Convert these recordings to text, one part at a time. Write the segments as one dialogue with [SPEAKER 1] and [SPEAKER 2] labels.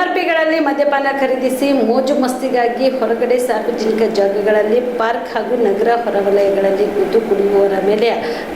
[SPEAKER 1] ಎಂಆರ್ಪಿಗಳಲ್ಲಿ ಮದ್ಯಪಾನ ಖರೀದಿಸಿ ಮೋಜು ಮಸ್ತಿಗಾಗಿ ಹೊರಗಡೆ ಸಾರ್ವಜನಿಕ ಜಾಗಗಳಲ್ಲಿ ಪಾರ್ಕ್ ಹಾಗೂ ನಗರ ಹೊರವಲಯಗಳಲ್ಲಿ ಕೂತು ಕುಡಿಯುವವರ ಮೇಲೆ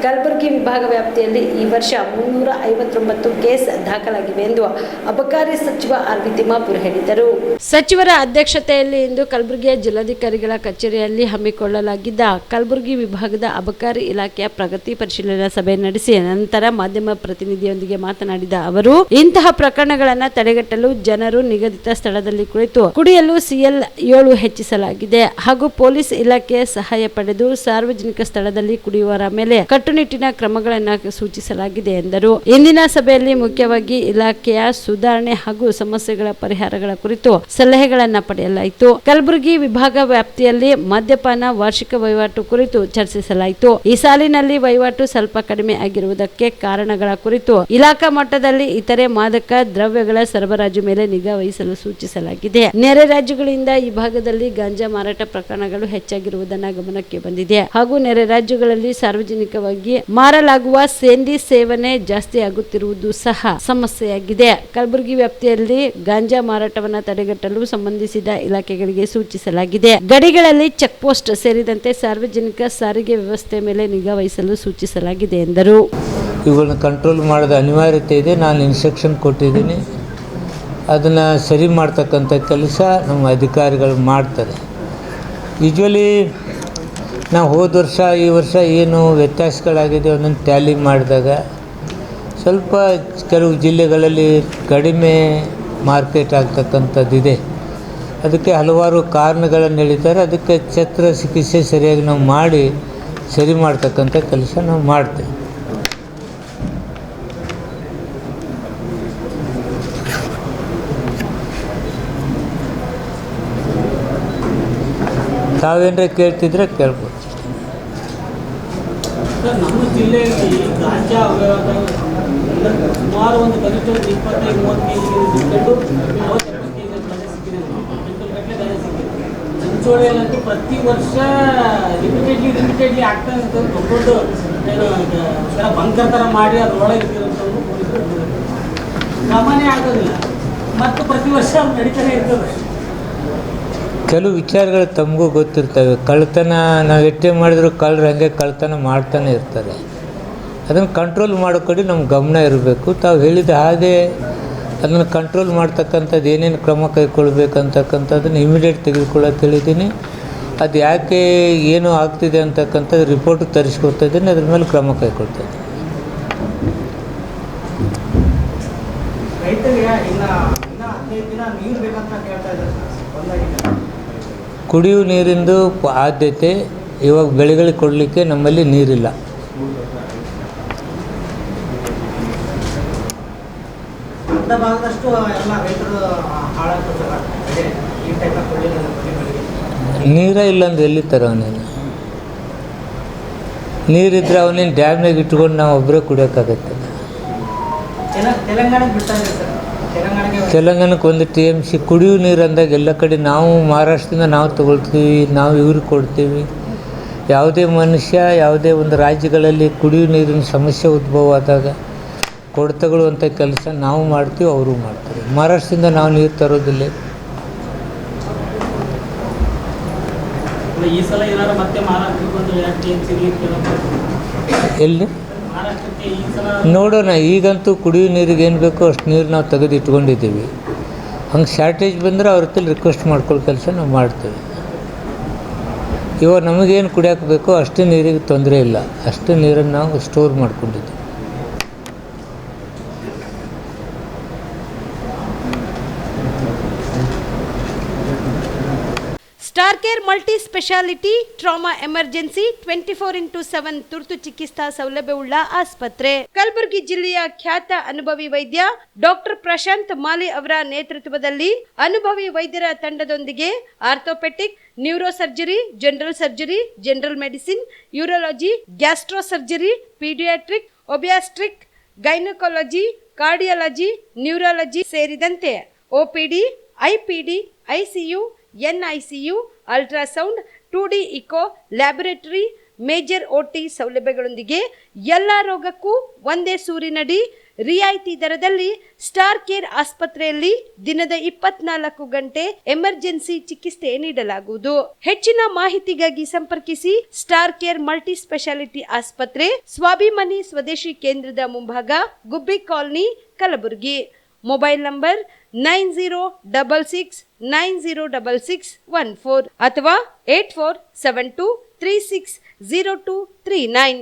[SPEAKER 1] ಕಲಬುರಗಿ ವಿಭಾಗ ವ್ಯಾಪ್ತಿಯಲ್ಲಿ ಈ ವರ್ಷ 359 ಕೇಸ್ ದಾಖಲಾಗಿವೆ ಎಂದು ಅಬಕಾರಿ ಸಚಿವ ಆರ್.ವಿ. ತಿಮ್ಮಾಪುರ್ ಹೇಳಿದರು. ಸಚಿವರ ಅಧ್ಯಕ್ಷತೆಯಲ್ಲಿ ಇಂದು ಕಲಬುರಗಿಯ ಜಿಲ್ಲಾಧಿಕಾರಿಗಳ ಕಚೇರಿಯಲ್ಲಿ ಹಮ್ಮಿಕೊಳ್ಳಲಾಗಿದ್ದ ಕಲಬುರಗಿ ವಿಭಾಗದ ಅಬಕಾರಿ ಇಲಾಖೆಯ ಪ್ರಗತಿ ಪರಿಶೀಲನಾ ಸಭೆ ನಡೆಸಿ ನಂತರ ಮಾಧ್ಯಮ ಪ್ರತಿನಿಧಿಯೊಂದಿಗೆ ಮಾತನಾಡಿದ ಅವರು, ಇಂತಹ ಪ್ರಕರಣಗಳನ್ನು ತಡೆಗಟ್ಟಲು ಜನರು ನಿಗದಿತ ಸ್ಥಳದಲ್ಲಿ ಕುಳಿತು ಕುಡಿಯಲು ಸಿಎಲ್ 7 ಹೆಚ್ಚಿಸಲಾಗಿದೆ ಹಾಗೂ ಪೊಲೀಸ್ ಇಲಾಖೆಯ ಸಹಾಯ ಪಡೆದು ಸಾರ್ವಜನಿಕ ಸ್ಥಳದಲ್ಲಿ ಕುಡಿಯುವವರ ಮೇಲೆ ಕಟ್ಟುನಿಟ್ಟಿನ ಕ್ರಮಗಳನ್ನು ಸೂಚಿಸಲಾಗಿದೆ ಎಂದರು. ಇಂದಿನ ಸಭೆಯಲ್ಲಿ ಮುಖ್ಯವಾಗಿ ಇಲಾಖೆಯ ಸುಧಾರಣೆ ಹಾಗೂ ಸಮಸ್ಯೆಗಳ ಪರಿಹಾರಗಳ ಕುರಿತು ಸಲಹೆಗಳನ್ನು ಪಡೆಯಲಾಯಿತು. ಕಲಬುರಗಿ ವಿಭಾಗ ವ್ಯಾಪ್ತಿಯಲ್ಲಿ ಮದ್ಯಪಾನ ವಾರ್ಷಿಕ ವಹಿವಾಟು ಕುರಿತು ಚರ್ಚಿಸಲಾಯಿತು. ಈ ಸಾಲಿನಲ್ಲಿ ವಹಿವಾಟು ಸ್ವಲ್ಪ ಕಡಿಮೆ ಆಗಿರುವುದಕ್ಕೆ ಕಾರಣಗಳ ಕುರಿತು ಇಲಾಖಾ ಮಟ್ಟದಲ್ಲಿ ಇತರೆ ಮಾದಕ ದ್ರವ್ಯಗಳ ಸರಬರಾಜು ಮೇಲೆ ನಿಗಾ ವಹಿಸಲು ಸೂಚಿಸಲಾಗಿದೆ. ನೆರೆ ರಾಜ್ಯಗಳಿಂದ ಈ ಭಾಗದಲ್ಲಿ ಗಾಂಜಾ ಮಾರಾಟ ಪ್ರಕರಣಗಳು ಹೆಚ್ಚಾಗಿರುವುದನ್ನು ಗಮನಕ್ಕೆ ಬಂದಿದೆ ಹಾಗೂ ನೆರೆ ರಾಜ್ಯಗಳಲ್ಲಿ ಸಾರ್ವಜನಿಕವಾಗಿ ಮಾರಲಾಗುವ ಸೇಂದಿ ಸೇವನೆ ಜಾಸ್ತಿ ಆಗುತ್ತಿರುವುದು ಸಹ ಸಮಸ್ಯೆಯಾಗಿದೆ. ಕಲಬುರಗಿ ವ್ಯಾಪ್ತಿಯಲ್ಲಿ ಗಾಂಜಾ ಮಾರಾಟವನ್ನು ತಡೆಗಟ್ಟಲು ಸಂಬಂಧಿಸಿದ ಇಲಾಖೆಗಳಿಗೆ ಸೂಚಿಸಲಾಗಿದೆ. ಗಡಿಗಳಲ್ಲಿ ಚೆಕ್ ಪೋಸ್ಟ್ ಸೇರಿದಂತೆ ಸಾರ್ವಜನಿಕ ಸಾರಿಗೆ ವ್ಯವಸ್ಥೆ ಮೇಲೆ ನಿಗಾ ವಹಿಸಲು ಸೂಚಿಸಲಾಗಿದೆ ಎಂದರು.
[SPEAKER 2] ಇವುಗಳನ್ನ ಕಂಟ್ರೋಲ್ ಮಾಡೋದ ಅನಿವಾರ್ಯತೆ ಇದೆ. ನಾನು ಇನ್ಸ್ಟ್ರಕ್ಷನ್ ಕೊಟ್ಟಿದ್ದೀನಿ. ಅದನ್ನು ಸರಿ ಮಾಡ್ತಕ್ಕಂಥ ಕೆಲಸ ನಮ್ಮ ಅಧಿಕಾರಿಗಳು ಮಾಡ್ತಾರೆ. ಯೂಶ್ವಲಿ ನಾವು ಹೋದ ವರ್ಷ ಈ ವರ್ಷ ಏನು ವ್ಯತ್ಯಾಸಗಳಾಗಿದೆ ಅದನ್ನು ಟ್ಯಾಲಿ ಮಾಡಿದಾಗ ಸ್ವಲ್ಪ ಕೆಲವು ಜಿಲ್ಲೆಗಳಲ್ಲಿ ಕಡಿಮೆ ಮಾರ್ಕೆಟ್ ಆಗ್ತಕ್ಕಂಥದ್ದಿದೆ. ಅದಕ್ಕೆ ಹಲವಾರು ಕಾರಣಗಳನ್ನು ಹೇಳಿದ್ದಾರೆ. ಅದಕ್ಕೆ ಚಿಕಿತ್ಸೆ ಸರಿಯಾಗಿ ನಾವು ಮಾಡಿ ಸರಿ ಮಾಡ್ತಕ್ಕಂಥ ಕೆಲಸ ನಾವು ಮಾಡ್ತೇವೆ. ತಾವೇನರ ಕೇಳ್ತಿದ್ರೆ ಕೇಳ್ಬೋದು.
[SPEAKER 3] ನಮ್ಮ ಜಿಲ್ಲೆಯಲ್ಲಿ ಗಾಂಜಾ ಸುಮಾರು ಒಂದು ಕನಿಷ್ಠ 25-30 ಚಿಂಚೋಳಿಯಲ್ಲಂತೂ ಪ್ರತಿ ವರ್ಷ ರಿಪೀಟೆಡ್ಲಿ ಆಗ್ತಾ ಇರ್ತದೆ. ದೊಡ್ಡ ಬಂಕರ್ ಥರ ಮಾಡಿ ಅದರೊಳಗೆ ಇರೋಂಥವ್ರು ಸಾಮಾನ್ಯ ಆಗೋದಿಲ್ಲ ಮತ್ತು ಪ್ರತಿ ವರ್ಷ ನಡೀತಾನೆ ಇರ್ತದೆ.
[SPEAKER 2] ಕೆಲವು ವಿಚಾರಗಳು ತಮಗೂ ಗೊತ್ತಿರ್ತವೆ. ಕಳ್ತನ ನಾವು ಎಷ್ಟೇ ಮಾಡಿದ್ರು ಕಳ್ಳರು ಹಂಗೆ ಕಳ್ತನ ಮಾಡ್ತಾನೆ ಇರ್ತಾರೆ. ಅದನ್ನು ಕಂಟ್ರೋಲ್ ಮಾಡೋ ಕಡೆ ನಮ್ಮ ಗಮನ ಇರಬೇಕು. ತಾವು ಹೇಳಿದ ಹಾಗೆ ಅದನ್ನು ಕಂಟ್ರೋಲ್ ಮಾಡ್ತಕ್ಕಂಥದ್ದು ಏನೇನು ಕ್ರಮ ಕೈಗೊಳ್ಬೇಕಂತಕ್ಕಂಥದ್ದನ್ನು ಇಮಿಡಿಯೇಟ್ ತೆಗೆದುಕೊಳ್ಳೋಕೆ ಹೇಳಿದ್ದೀನಿ. ಅದು ಯಾಕೆ ಏನು ಆಗ್ತಿದೆ ಅಂತಕ್ಕಂಥದ್ದು ರಿಪೋರ್ಟ್ ತರಿಸ್ಕೊಡ್ತಾ ಇದ್ದೀನಿ. ಅದ್ರ ಮೇಲೆ ಕ್ರಮ ಕೈಗೊಳ್ತಾ ಇದ್ದೀನಿ. ಕುಡಿಯುವ ನೀರಿಂದು ಆದ್ಯತೆ ಇವಾಗ ಬೆಳೆಗಳಿಗೆ ಕೊಡಲಿಕ್ಕೆ ನಮ್ಮಲ್ಲಿ ನೀರಿಲ್ಲ. ನೀರೇ ಇಲ್ಲ ಅಂದ್ರೆ ಎಲ್ಲಿ ತರ ಅವನೇನು ನೀರಿದ್ರೆ ಅವನೇನು ಡ್ಯಾಮ್ನಾಗ ಇಟ್ಕೊಂಡು ನಾವು ಒಬ್ಬರೇ ಕುಡಿಯೋಕ್ಕಾಗತ್ತೆ. ತೆಲಂಗಾಣಕ್ಕೆ 1 TMC ಕುಡಿಯುವ ನೀರು ಅಂದಾಗ ಎಲ್ಲ ಕಡೆ ನಾವು ಮಹಾರಾಷ್ಟ್ರದಿಂದ ನಾವು ತೊಗೊಳ್ತೀವಿ, ನಾವು ಇವ್ರಿಗೆ ಕೊಡ್ತೀವಿ. ಯಾವುದೇ ಮನುಷ್ಯ ಯಾವುದೇ ಒಂದು ರಾಜ್ಯಗಳಲ್ಲಿ ಕುಡಿಯುವ ನೀರಿನ ಸಮಸ್ಯೆ ಉದ್ಭವ ಆದಾಗ ಕೊಡ್ತಗೊಳ್ಳುವಂಥ ಕೆಲಸ ನಾವು ಮಾಡ್ತೀವಿ, ಅವರು ಮಾಡ್ತಾರೆ. ಮಹಾರಾಷ್ಟ್ರದಿಂದ ನಾವು ನೀರು ತರೋದಿಲ್ಲ.
[SPEAKER 3] ಈ ಸಲ ಏನಾದ್ರು ಮತ್ತೆ
[SPEAKER 2] ಎಲ್ಲಿ ನೋಡೋಣ. ಈಗಂತೂ ಕುಡಿಯುವ ನೀರಿಗೆ ಏನು ಬೇಕೋ ಅಷ್ಟು ನೀರು ನಾವು ತೆಗೆದು ಇಟ್ಕೊಂಡಿದ್ದೀವಿ. ಹಂಗೆ ಶಾರ್ಟೇಜ್ ಬಂದರೆ ಅವ್ರ ಹತ್ರ ರಿಕ್ವೆಸ್ಟ್ ಮಾಡ್ಕೊಳ್ಳೋ ಕೆಲಸ ನಾವು ಮಾಡ್ತೇವೆ. ಇವಾಗ ನಮಗೇನು ಕುಡಿಯೋಕೆ ಬೇಕೋ ಅಷ್ಟು ನೀರಿಗೆ ತೊಂದರೆ ಇಲ್ಲ. ಅಷ್ಟು ನೀರನ್ನು ನಾವು ಸ್ಟೋರ್ ಮಾಡ್ಕೊಂಡಿದ್ದೀವಿ.
[SPEAKER 1] Star care multi speciality trauma emergency 24x7 ತುರ್ತು ಚಿಕಿತ್ಸಾ ಸೌಲಭ್ಯವುಳ್ಳ ಆಸ್ಪತ್ರೆ. ಕಲಬುರಗಿ ಜಿಲ್ಲೆಯ ಖ್ಯಾತ ಅನುಭವಿ ವೈದ್ಯ ಡಾಕ್ಟರ್ ಪ್ರಶಾಂತ್ ಮಾಲಿ ಅವರ ನೇತೃತ್ವದಲ್ಲಿ ಅನುಭವಿ ವೈದ್ಯರ ತಂಡದೊಂದಿಗೆ orthopaedic, neuro surgery, general surgery, general medicine, urology, gastro surgery, paediatric, obstetric, gynaecology, cardiology, neurology ಸೇರಿದಂತೆ OPD, IPD, ICU, NICU, ultrasound, 2D echo, laboratory, major OT ಸೌಲಭ್ಯಗಳೊಂದಿಗೆ ಎಲ್ಲ ರೋಗಕ್ಕೂ ಒಂದೇ ಸೂರಿನಡಿ ರಿಯಾಯಿತಿ ದರದಲ್ಲಿ ಸ್ಟಾರ್ ಕೇರ್ ಆಸ್ಪತ್ರೆಯಲ್ಲಿ ದಿನದ 24 ಗಂಟೆ ಎಮರ್ಜೆನ್ಸಿ ಚಿಕಿತ್ಸೆ ನೀಡಲಾಗುವುದು. ಹೆಚ್ಚಿನ ಮಾಹಿತಿಗಾಗಿ ಸಂಪರ್ಕಿಸಿ ಸ್ಟಾರ್ ಕೇರ್ ಮಲ್ಟಿ ಸ್ಪೆಷಾಲಿಟಿ ಆಸ್ಪತ್ರೆ, ಸ್ವಾಭಿಮಾನಿ ಸ್ವದೇಶಿ ಕೇಂದ್ರದ ಮುಂಭಾಗ, ಗುಬ್ಬಿ ಕಾಲನಿ, ಕಲಬುರಗಿ. ಮೊಬೈಲ್ ನಂಬರ್ 9066906614 ಅಥವಾ 8472360239.